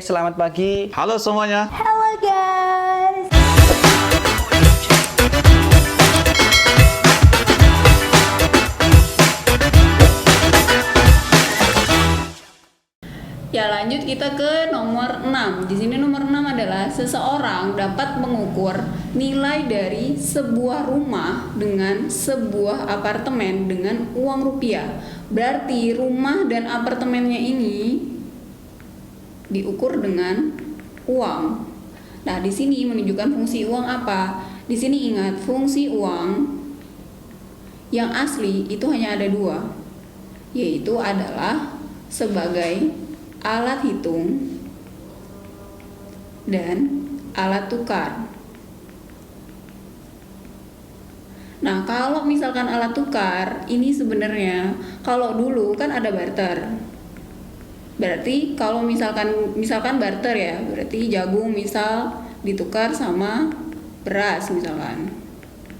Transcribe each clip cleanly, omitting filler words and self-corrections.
selamat pagi. Halo semuanya. Halo guys. Ya, lanjut kita ke nomor 6. Di sini nomor 6 adalah seseorang dapat mengukur nilai dari sebuah rumah dengan sebuah apartemen dengan uang rupiah. Berarti rumah dan apartemennya ini diukur dengan uang. Nah, di sini menunjukkan fungsi uang apa? Di sini ingat, fungsi uang yang asli itu hanya ada dua, yaitu adalah sebagai alat hitung dan alat tukar. Nah, kalau misalkan alat tukar ini sebenarnya kalau dulu kan ada barter. Berarti kalau misalkan barter ya, berarti jagung misal ditukar sama beras misalkan.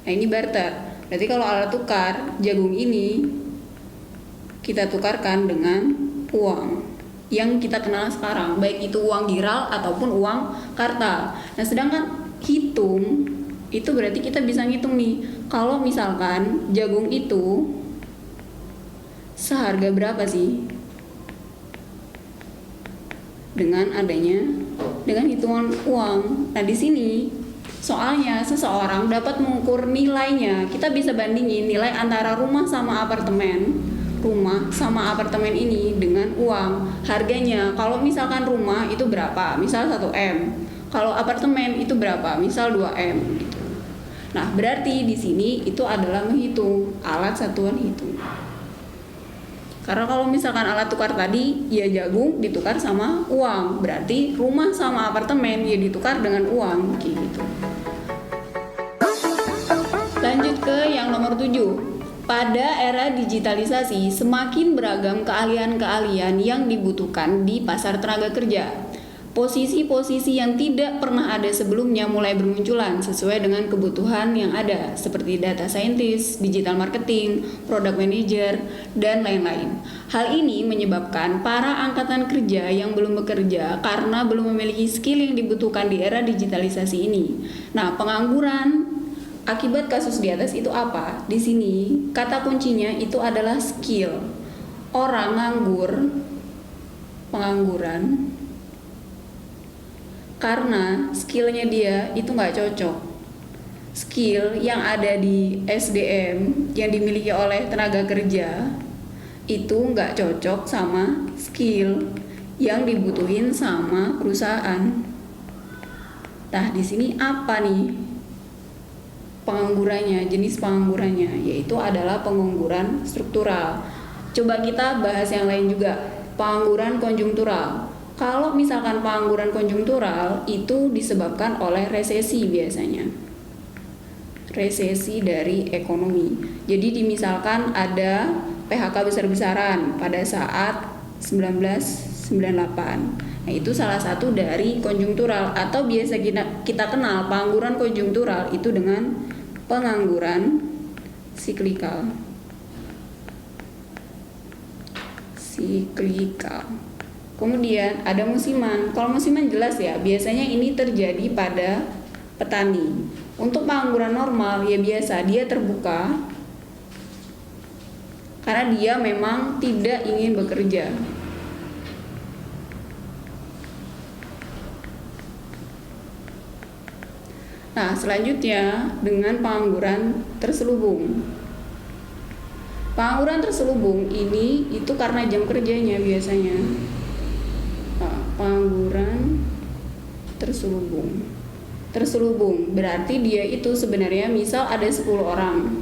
Nah, ini barter. Berarti kalau alat tukar jagung ini kita tukarkan dengan uang yang kita kenal sekarang, baik itu uang giral ataupun uang kartal. Nah, sedangkan hitung itu berarti kita bisa ngitung nih, kalau misalkan jagung itu seharga berapa sih dengan hitungan uang. Nah, di sini soalnya seseorang dapat mengukur nilainya, kita bisa bandingin nilai antara rumah sama apartemen ini dengan uang. Harganya, kalau misalkan rumah itu berapa? Misal 1M. Kalau apartemen itu berapa? Misal 2M gitu. Nah, berarti di sini itu adalah menghitung, alat satuan hitung. Karena kalau misalkan alat tukar tadi ya jagung ditukar sama uang, berarti rumah sama apartemen ya ditukar dengan uang gitu. Lanjut ke yang nomor 7. Pada era digitalisasi, semakin beragam keahlian-keahlian yang dibutuhkan di pasar tenaga kerja. Posisi-posisi yang tidak pernah ada sebelumnya mulai bermunculan sesuai dengan kebutuhan yang ada, seperti data scientist, digital marketing, product manager, dan lain-lain. Hal ini menyebabkan para angkatan kerja yang belum bekerja karena belum memiliki skill yang dibutuhkan di era digitalisasi ini. Nah, pengangguran akibat kasus di atas itu apa? Di sini kata kuncinya itu adalah skill. Orang pengangguran karena skillnya dia itu nggak cocok. Skill yang ada di SDM yang dimiliki oleh tenaga kerja itu nggak cocok sama skill yang dibutuhin sama perusahaan. Nah, di sini apa nih penganggurannya, jenis penganggurannya, yaitu adalah pengangguran struktural. Coba kita bahas yang lain juga, pengangguran konjungtural. Kalau misalkan pengangguran konjungtural itu disebabkan oleh resesi biasanya, resesi dari ekonomi. Jadi misalkan ada PHK besar-besaran pada saat 1998. Nah, itu salah satu dari konjungtural, atau biasa kita kenal pengangguran konjungtural itu dengan pengangguran siklikal. Kemudian ada musiman. Kalau musiman jelas ya, biasanya ini terjadi pada petani. Untuk pengangguran normal ya biasa dia terbuka karena dia memang tidak ingin bekerja. Nah, selanjutnya dengan pengangguran terselubung. Pengangguran terselubung ini itu karena jam kerjanya biasanya. Nah, pengangguran terselubung berarti dia itu sebenarnya misal ada 10 orang.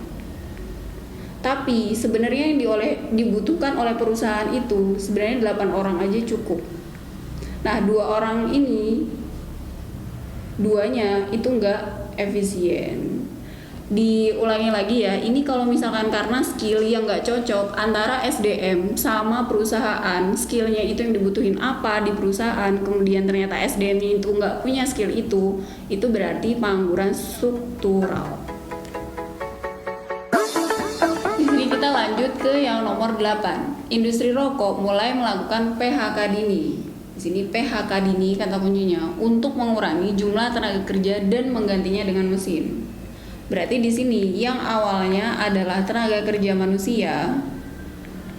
Tapi sebenarnya yang dibutuhkan oleh perusahaan itu sebenarnya 8 orang aja cukup. Nah, 2 orang ini duanya itu enggak efisien. Diulangi lagi ya, ini kalau misalkan karena skill yang enggak cocok antara SDM sama perusahaan, skillnya itu yang dibutuhin apa di perusahaan, kemudian ternyata SDM-nya itu enggak punya skill itu berarti pengangguran struktural. Di sini kita lanjut ke yang nomor 8. Industri rokok mulai melakukan PHK dini. Di sini PHK dini kata kuncinya untuk mengurangi jumlah tenaga kerja dan menggantinya dengan mesin. Berarti di sini yang awalnya adalah tenaga kerja manusia,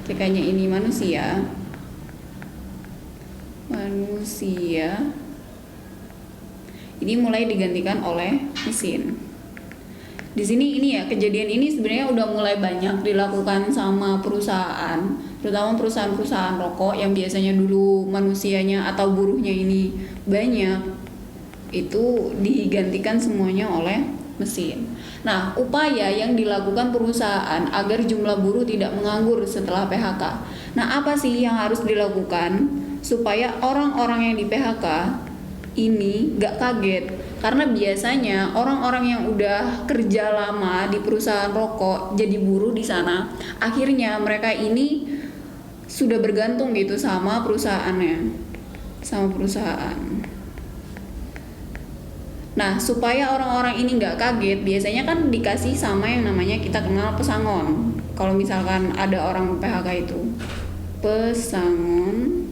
kayaknya ini manusia, ini mulai digantikan oleh mesin. Di sini ini ya, kejadian ini sebenarnya udah mulai banyak dilakukan sama perusahaan, terutama perusahaan-perusahaan rokok yang biasanya dulu manusianya atau buruhnya ini banyak, itu digantikan semuanya oleh mesin. Nah, upaya yang dilakukan perusahaan agar jumlah buruh tidak menganggur setelah PHK. Nah, apa sih yang harus dilakukan supaya orang-orang yang di PHK ini gak kaget? Karena biasanya orang-orang yang udah kerja lama di perusahaan rokok jadi buruh di sana, akhirnya mereka ini sudah bergantung gitu sama perusahaannya, sama perusahaan. Nah, supaya orang-orang ini nggak kaget, biasanya kan dikasih sama yang namanya kita kenal pesangon. Kalau misalkan ada orang PHK itu, pesangon.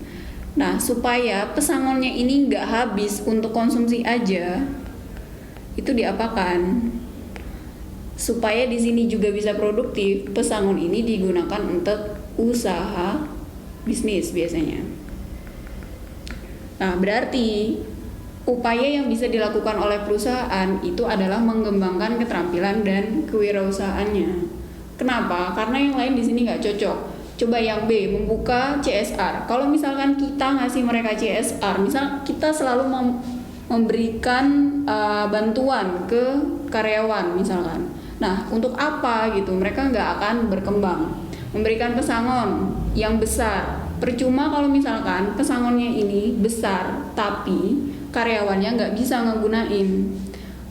Nah, supaya pesangonnya ini nggak habis untuk konsumsi aja, itu diapakan? Supaya di sini juga bisa produktif, pesangon ini digunakan untuk usaha bisnis biasanya. Nah, berarti upaya yang bisa dilakukan oleh perusahaan itu adalah mengembangkan keterampilan dan kewirausahaannya. Kenapa? Karena yang lain di sini nggak cocok. Coba yang B, membuka CSR. Kalau misalkan kita ngasih mereka CSR, misal kita selalu memberikan bantuan ke karyawan misalkan. Nah, untuk apa gitu? Mereka nggak akan berkembang. Memberikan pesangon yang besar. Percuma kalau misalkan pesangonnya ini besar, tapi karyawannya nggak bisa ngegunain.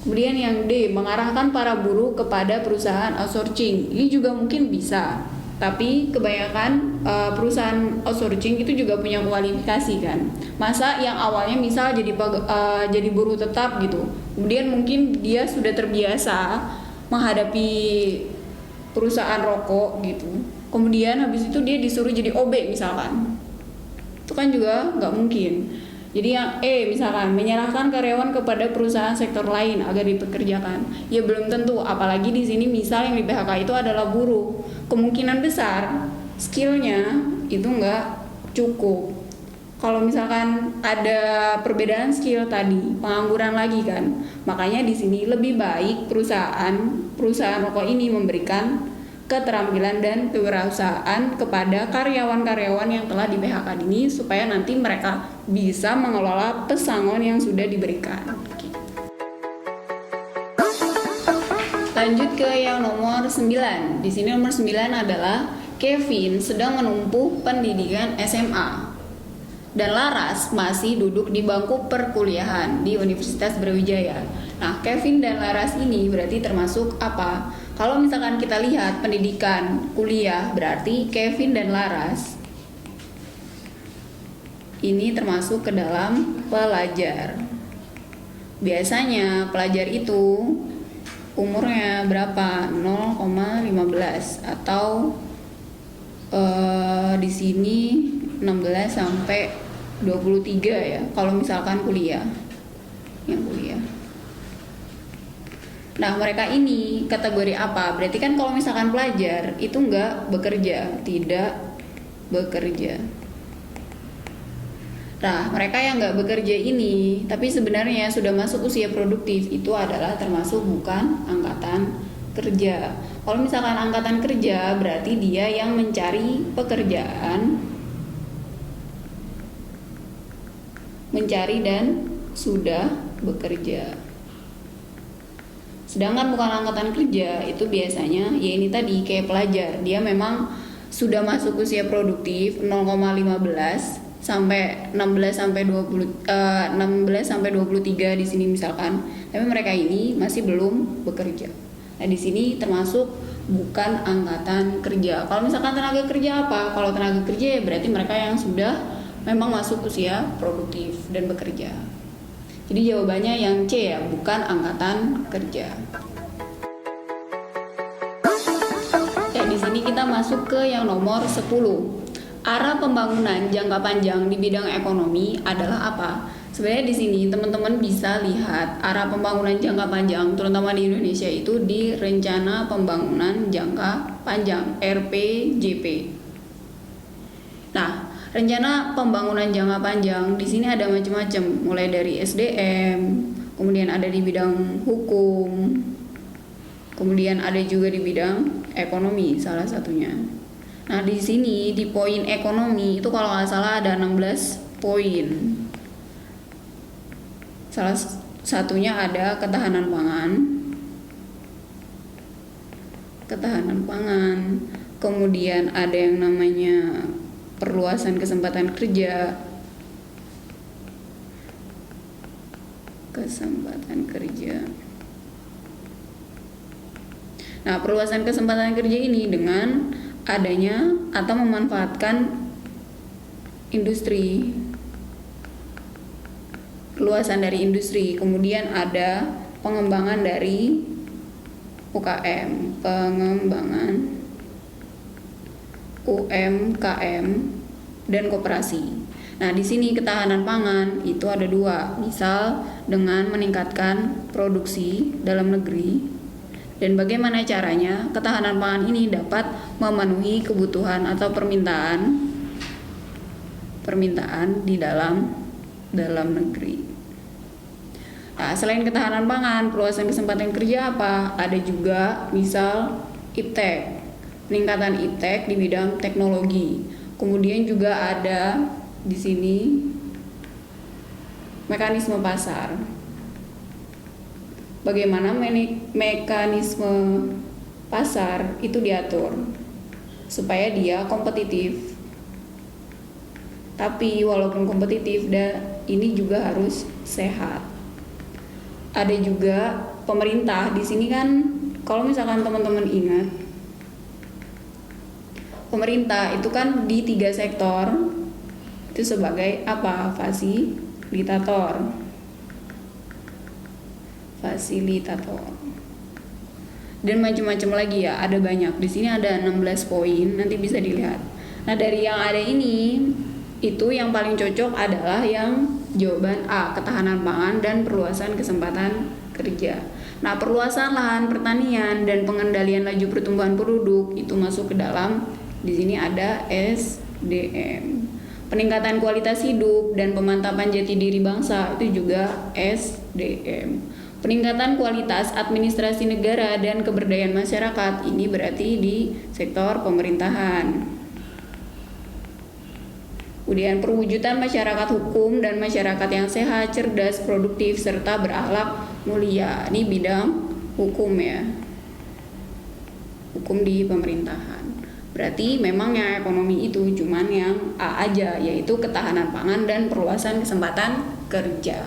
Kemudian yang D, mengarahkan para buruh kepada perusahaan outsourcing. Ini juga mungkin bisa. Tapi kebanyakan perusahaan outsourcing itu juga punya kualifikasi kan. Masa yang awalnya misal jadi buruh tetap gitu, kemudian mungkin dia sudah terbiasa menghadapi perusahaan rokok gitu, kemudian habis itu dia disuruh jadi OB misalkan, itu kan juga nggak mungkin. Jadi yang E misalkan menyerahkan karyawan kepada perusahaan sektor lain agar dipekerjakan, ya belum tentu. Apalagi di sini misal yang di PHK itu adalah buruh, kemungkinan besar skillnya itu nggak cukup. Kalau misalkan ada perbedaan skill tadi, pengangguran lagi kan, makanya di sini lebih baik perusahaan rokok ini memberikan keterampilan dan kewirausahaan kepada karyawan-karyawan yang telah di PHK dini supaya nanti mereka bisa mengelola pesangon yang sudah diberikan. Lanjut ke yang nomor 9. Di sini nomor 9 adalah Kevin sedang menempuh pendidikan SMA dan Laras masih duduk di bangku perkuliahan di Universitas Brawijaya. Nah, Kevin dan Laras ini berarti termasuk apa? Kalau misalkan kita lihat pendidikan kuliah, berarti Kevin dan Laras ini termasuk ke dalam pelajar. Biasanya pelajar itu umurnya berapa? 0,15 atau di sini 16 sampai 23 ya. Kalau misalkan kuliah. Yang kuliah. Nah, mereka ini kategori apa? Berarti kan kalau misalkan pelajar itu enggak bekerja, tidak bekerja. Nah, mereka yang enggak bekerja ini, tapi sebenarnya sudah masuk usia produktif, itu adalah termasuk bukan angkatan kerja. Kalau misalkan angkatan kerja, berarti dia yang mencari pekerjaan, mencari dan sudah bekerja. Sedangkan bukan angkatan kerja itu biasanya ya ini tadi kayak pelajar, dia memang sudah masuk usia produktif 0,15 sampai 16 sampai 23 di sini misalkan. Tapi mereka ini masih belum bekerja. Nah, di sini termasuk bukan angkatan kerja. Kalau misalkan tenaga kerja apa? Kalau tenaga kerja ya berarti mereka yang sudah memang masuk usia produktif dan bekerja. Jadi jawabannya yang C ya, bukan angkatan kerja. Ya, di sini kita masuk ke yang nomor 10. arah pembangunan jangka panjang di bidang ekonomi adalah apa? Sebenarnya di sini teman-teman bisa lihat arah pembangunan jangka panjang, terutama di Indonesia itu di Rencana Pembangunan Jangka Panjang (RPJP). Nah, rencana pembangunan jangka panjang di sini ada macam-macam, mulai dari SDM, kemudian ada di bidang hukum, kemudian ada juga di bidang ekonomi salah satunya. Nah, di sini di poin ekonomi itu kalau nggak salah ada 16 poin. Salah satunya ada ketahanan pangan, kemudian ada yang namanya perluasan kesempatan kerja. Nah, perluasan kesempatan kerja ini dengan adanya atau memanfaatkan industri, perluasan dari industri, kemudian ada pengembangan dari UKM, pengembangan UMKM dan koperasi. Nah, di sini ketahanan pangan itu ada dua, misal dengan meningkatkan produksi dalam negeri, dan bagaimana caranya ketahanan pangan ini dapat memenuhi kebutuhan atau permintaan di dalam negeri. Nah, selain ketahanan pangan, perluasan kesempatan kerja apa? Ada juga misal iptek, peningkatan iptek di bidang teknologi. Kemudian juga ada di sini mekanisme pasar. Bagaimana mekanisme pasar itu diatur supaya dia kompetitif. Tapi walaupun kompetitif, ini juga harus sehat. Ada juga pemerintah di sini kan, kalau misalkan teman-teman ingat, pemerintah itu kan di 3 sektor itu sebagai apa? Fasilitator. Dan macam-macam lagi ya, ada banyak. Di sini ada 16 poin, nanti bisa dilihat. Nah, dari yang ada ini, itu yang paling cocok adalah yang jawaban A, ketahanan pangan dan perluasan kesempatan kerja. Nah, perluasan lahan pertanian dan pengendalian laju pertumbuhan penduduk itu masuk ke dalam, di sini ada SDM. Peningkatan kualitas hidup dan pemantapan jati diri bangsa itu juga SDM. Peningkatan kualitas administrasi negara dan keberdayaan masyarakat ini berarti di sektor pemerintahan. Kemudian perwujudan masyarakat hukum dan masyarakat yang sehat, cerdas, produktif, serta berakhlak mulia. Ini bidang hukum ya. Hukum di pemerintahan. Berarti memang yang ekonomi itu cuman yang A aja, yaitu ketahanan pangan dan perluasan kesempatan kerja.